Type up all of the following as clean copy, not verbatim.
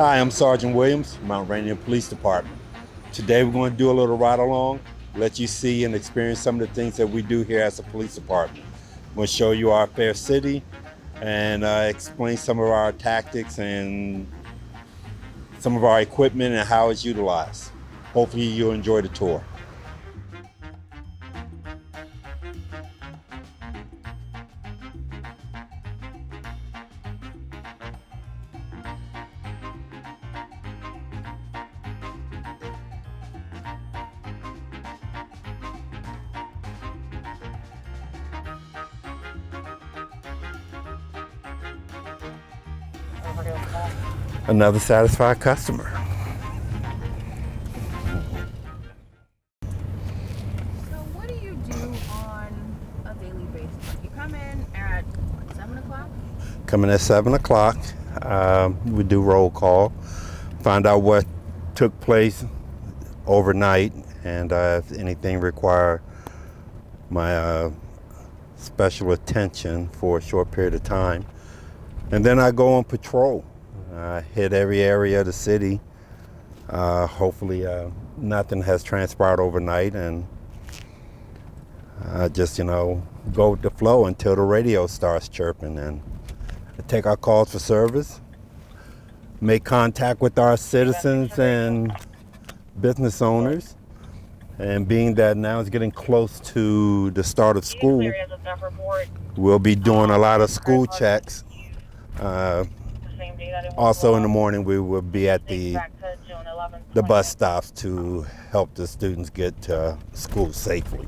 Hi, I'm Sergeant Williams, Mount Rainier Police Department. Today we're going to do a little ride along, let you see and experience some of the things that we do here as a police department. We'll show you our fair city and explain some of our tactics and some of our equipment and how it's utilized. Hopefully you'll enjoy the tour. Another satisfied customer. So what do you do on a daily basis? You come in at what, 7 o'clock? Coming at 7 o'clock, we do roll call, find out what took place overnight, and if anything require my special attention for a short period of time. And then I go on patrol. Hit every area of the city. Hopefully nothing has transpired overnight, and just, go with the flow until the radio starts chirping, and take our calls for service, make contact with our citizens and business owners. And being that now it's getting close to the start of school, we'll be doing a lot of school checks. Also in the morning, we will be at the bus stops to help the students get to school safely.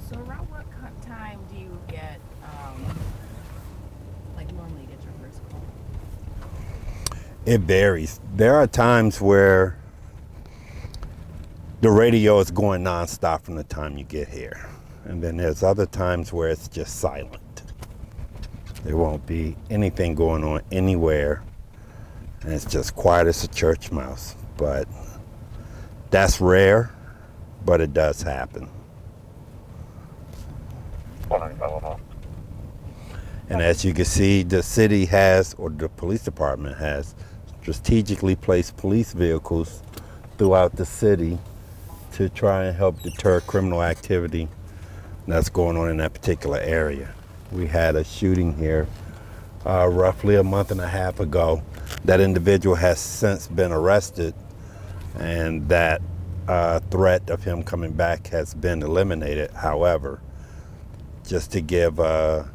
So around what time do you get, normally get your first call? It varies. There are times where the radio is going nonstop from the time you get here. And then there's other times where it's just silent. There won't be anything going on anywhere, and it's just quiet as a church mouse. But that's rare, but it does happen. And as you can see, the city has, or the police department has, strategically placed police vehicles throughout the city to try and help deter criminal activity that's going on in that particular area. We had a shooting here roughly a month and a half ago. That individual has since been arrested, and that threat of him coming back has been eliminated. However, just to give a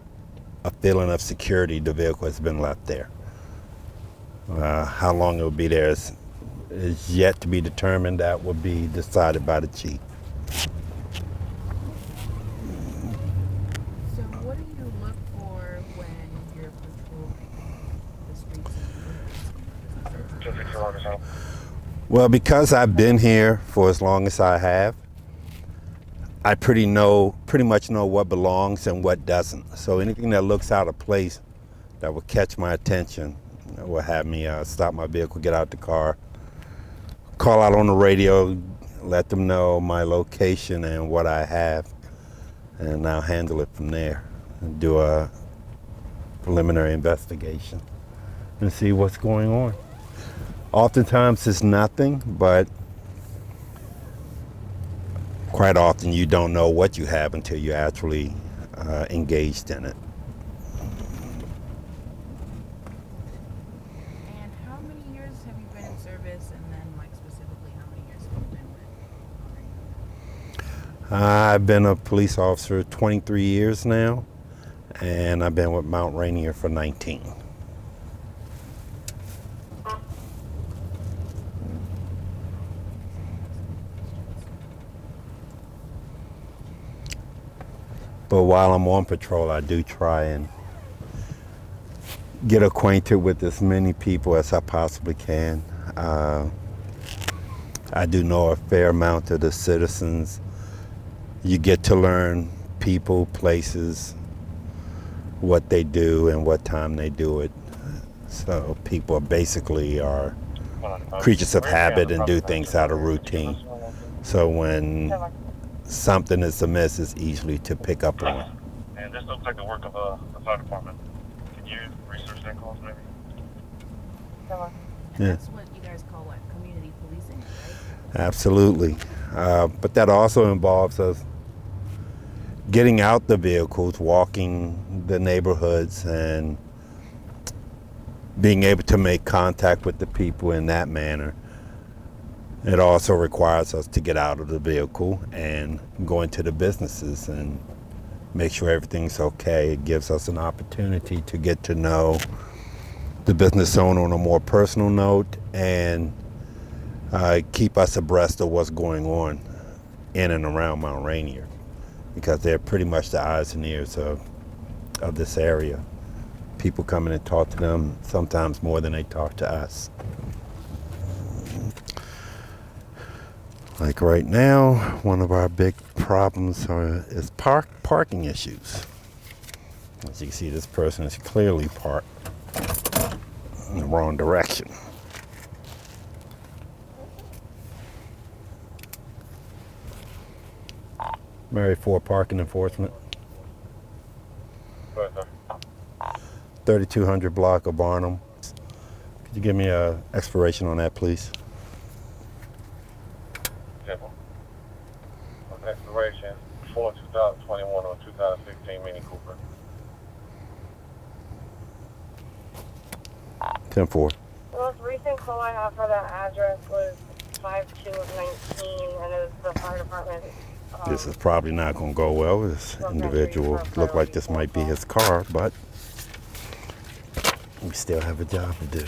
feeling of security, the vehicle has been left there. How long it will be there is yet to be determined. That will be decided by the chief. Well, because I've been here for as long as I have, I pretty much know what belongs and what doesn't. So anything that looks out of place that will catch my attention will have me stop my vehicle, get out the car, call out on the radio, let them know my location and what I have, and I'll handle it from there and do a preliminary investigation and see what's going on. Oftentimes it's nothing, but quite often you don't know what you have until you're actually engaged in it. And how many years have you been in service, and then specifically how many years have you been with? I've been a police officer 23 years now, and I've been with Mount Rainier for 19. But while I'm on patrol, I do try and get acquainted with as many people as I possibly can. I do know a fair amount of the citizens. You get to learn people, places, what they do and what time they do it. So people basically are creatures of habit and do things out of routine. So when something is amiss, it's easily to pick up on. And this looks like the work of the fire department. Can you research that? And Yeah. that's what you guys call what? Community policing, right? Absolutely. But that also involves us getting out the vehicles, walking the neighborhoods, and being able to make contact with the people in that manner. It also requires us to get out of the vehicle and go into the businesses and make sure everything's okay. It gives us an opportunity to get to know the business owner on a more personal note and keep us abreast of what's going on in and around Mount Rainier, because they're pretty much the eyes and ears of this area. People come in and talk to them sometimes more than they talk to us. Like right now, one of our big problems is parking issues. As you can see, this person is clearly parked in the wrong direction. Mary 4 parking enforcement. 3200 block of Barnum. Could you give me a expiration on that, please? Expiration 4/2021 or 2016 Mini Cooper. 10-4. The most recent call I have for that address was 5/2 of 19, and it was the fire department. This is probably not going to go well. This individual looked like this might be his car, but we still have a job to do.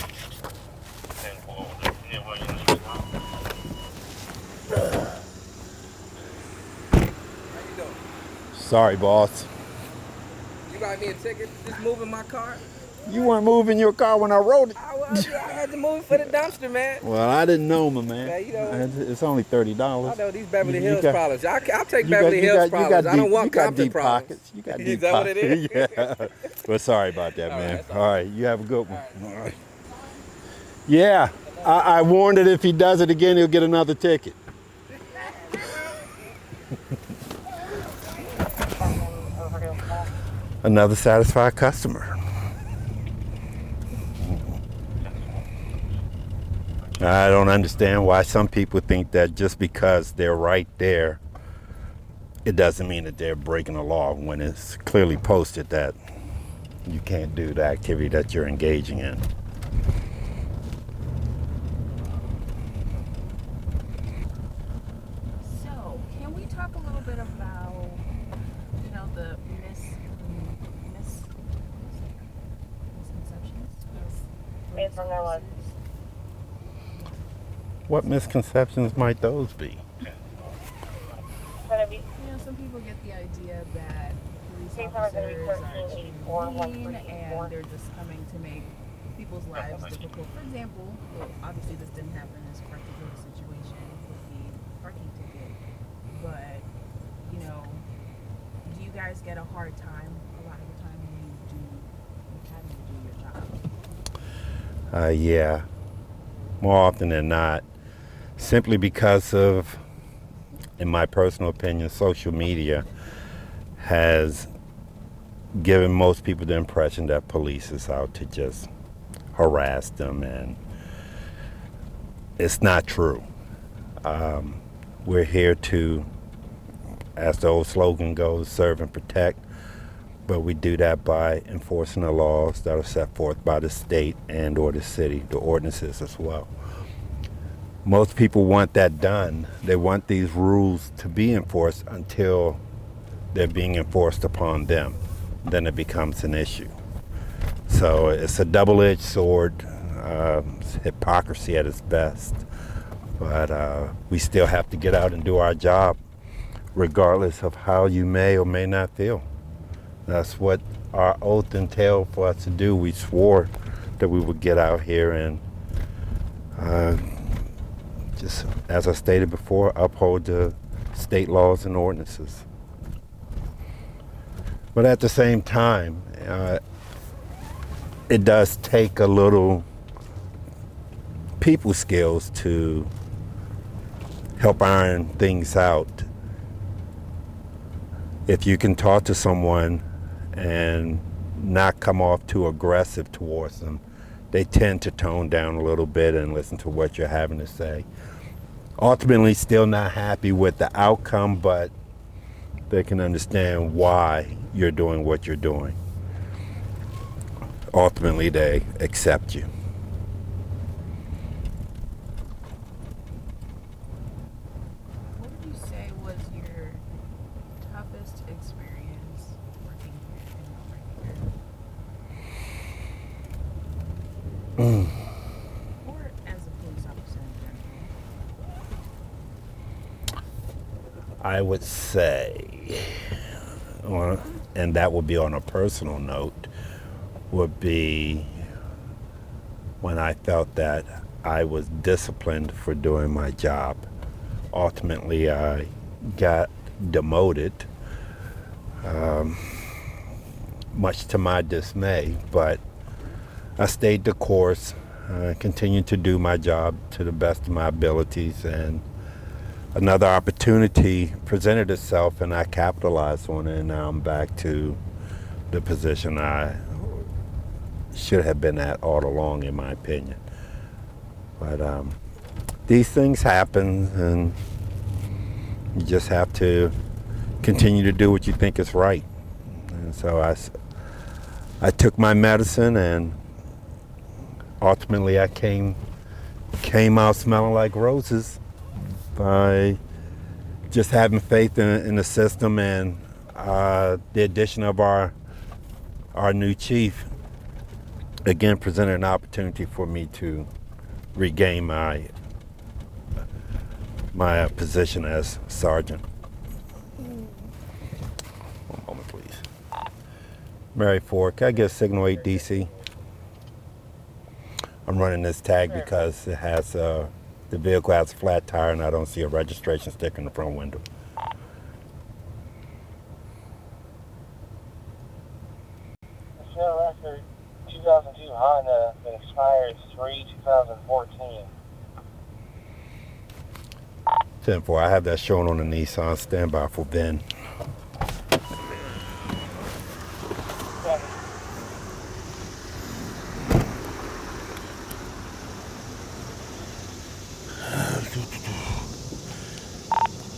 Sorry, boss. You got me a ticket just moving my car? You weren't moving your car when I rode it. I had to move it for the dumpster, man. Well, I didn't know, my man. Yeah, you know. It's only $30. I know these Beverly You Hills got- problems. I'll take you Beverly got- you Hills got- you problems. got I don't deep- want you got Compton deep problems. pockets. You got Is deep that what it pockets. is? Yeah. Well, sorry about that, All man. right, All right, you have a good one. All right. Yeah, I warned that if he does it again, he'll get another ticket. Another satisfied customer. I don't understand why some people think that just because they're right there, it doesn't mean that they're breaking the law when it's clearly posted that you can't do the activity that you're engaging in. So, can we talk a little bit about, the misconceptions? Based on their what? What misconceptions might those be? Gonna be Some people get the idea that police Case number officers are 1384, mean 1384. and they're just coming to make people's lives difficult. For example, well, obviously this didn't happen in this particular situation with the parking ticket, but do you guys get a hard time a lot of the time when you're having to do your job? Yeah, more often than not, simply because of, in my personal opinion, social media has given most people the impression that police is out to just harass them, and it's not true. We're here to, as the old slogan goes, serve and protect, but we do that by enforcing the laws that are set forth by the state and or the city, the ordinances as well. Most people want that done. They want these rules to be enforced until they're being enforced upon them. Then it becomes an issue. So it's a double-edged sword. It's hypocrisy at its best. But we still have to get out and do our job, regardless of how you may or may not feel. That's what our oath entailed for us to do. We swore that we would get out here and just, as I stated before, uphold the state laws and ordinances. But at the same time, it does take a little people skills to help iron things out. If you can talk to someone and not come off too aggressive towards them. They tend to tone down a little bit and listen to what you're having to say. Ultimately, still not happy with the outcome, but they can understand why you're doing what you're doing. Ultimately, they accept you. What would you say was your toughest experience working here in Mount Rainier? Or as a police officer in general? I would say, and that would be on a personal note, would be when I felt that I was disciplined for doing my job. Ultimately, I got demoted, much to my dismay, but I stayed the course, continued to do my job to the best of my abilities, and another opportunity presented itself and I capitalized on it, and now I'm back to the position I should have been at all along, in my opinion. But these things happen, and you just have to continue to do what you think is right. And so I took my medicine, and ultimately I came out smelling like roses by just having faith in the system, and the addition of our new chief again presented an opportunity for me to regain my position as sergeant. One moment, please. Mary Ford, can I get signal 8 DC? I'm running this tag because it has the vehicle has a flat tire and I don't see a registration sticker in the front window. Shell record 2002 Honda that expires 3/2014. 10-4, I have that shown on the Nissan. Stand by for Ben.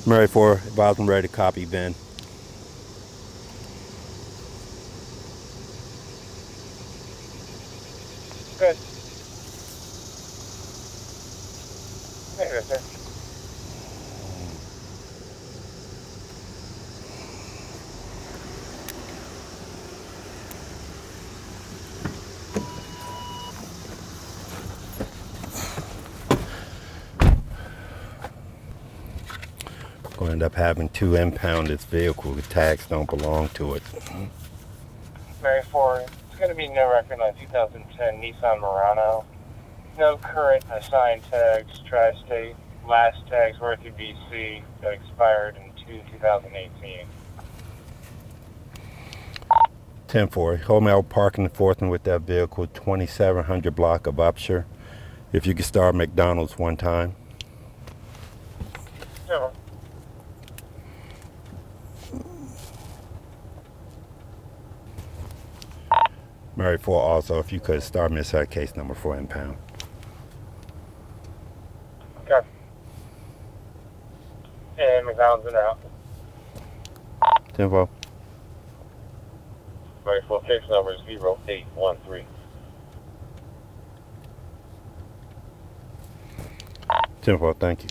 Mary 4, advise I'm ready to copy Ben. Good. There you go, sir. Going to end up having to impound this vehicle. The tags don't belong to it. Mary 4, it's going to be no record on 2010 Nissan Murano. No current assigned tags, Tri-State. Last tags were through BC that expired in 2018. 10-4, hold me out parking enforcement with that vehicle, 2700 block of OFFICCER. If you could start McDonald's one time. Sure. Mary 4, also, if you could start Miss case number 4 impound. Okay. And McDonald's in route. 10-4. Mary 4, case number is 0813. 10-4, thank you.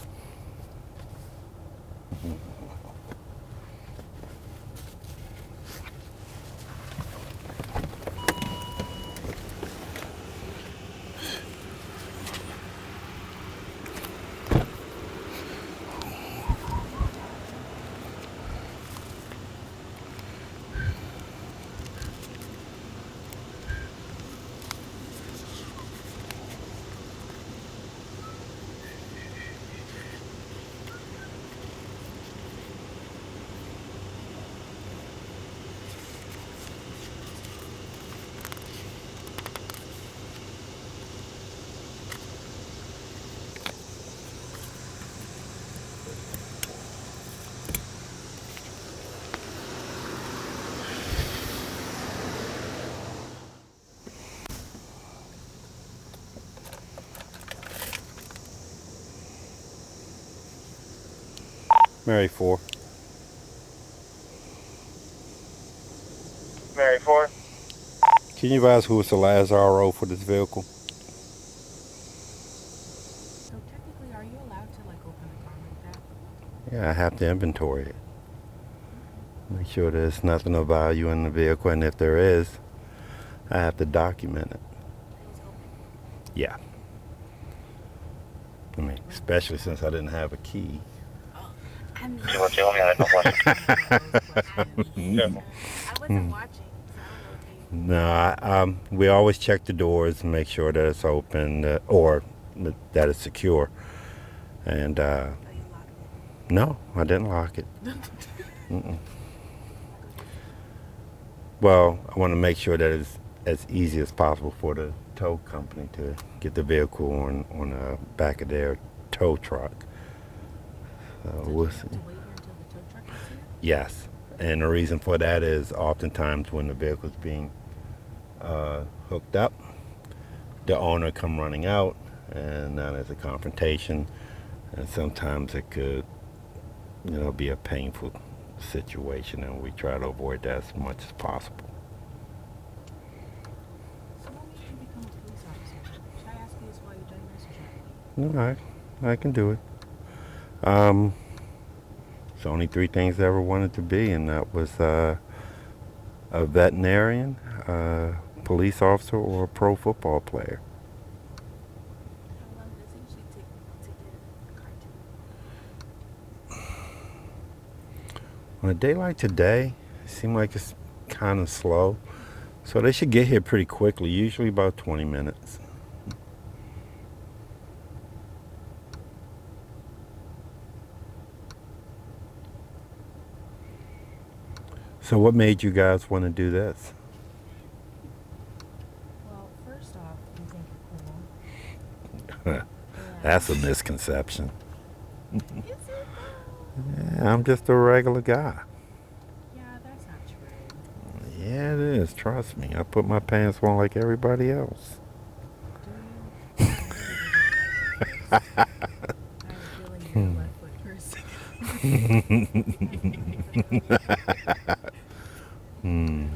Mary 4. Mary 4. Can you advise who was the last RO for this vehicle? So technically, are you allowed to like open a car like that? Yeah, I have to inventory it. Make sure there's nothing of value in the vehicle, and if there is, I have to document it. Please open. Yeah. I mean, especially since I didn't have a key. I mean, You want me to know what? I wasn't watching, so I don't know if you. No, we always check the doors and make sure that it's open or that it's secure. And Oh, you locked it. no, I didn't lock it. Mm-mm. Well, I want to make sure that it's as easy as possible for the tow company to get the vehicle on the back of their tow truck. So We'll you see. have to wait here until the tow truck is here? Yes, and the reason for that is oftentimes when the vehicle is being hooked up, the owner come running out, and now there's a confrontation, and sometimes it could, be a painful situation, and we try to avoid that as much as possible. So what made you become a police officer? Should I ask you this while you're done your surgery? No, I can do it. It's only 3 things I ever wanted to be, and that was a veterinarian, a police officer, or a pro football player. How long does it usually take to get a car to? On a day like today, it seemed like it's kind of slow. So they should get here pretty quickly, usually about 20 minutes. So what made you guys want to do this? Well, first off, we think you're cool. That's a misconception. Is it though? Yeah, I'm just a regular guy. Yeah, that's not true. Yeah, it is. Trust me. I put my pants on like everybody else. Do you? I have a feeling you're a left foot person. Hmm.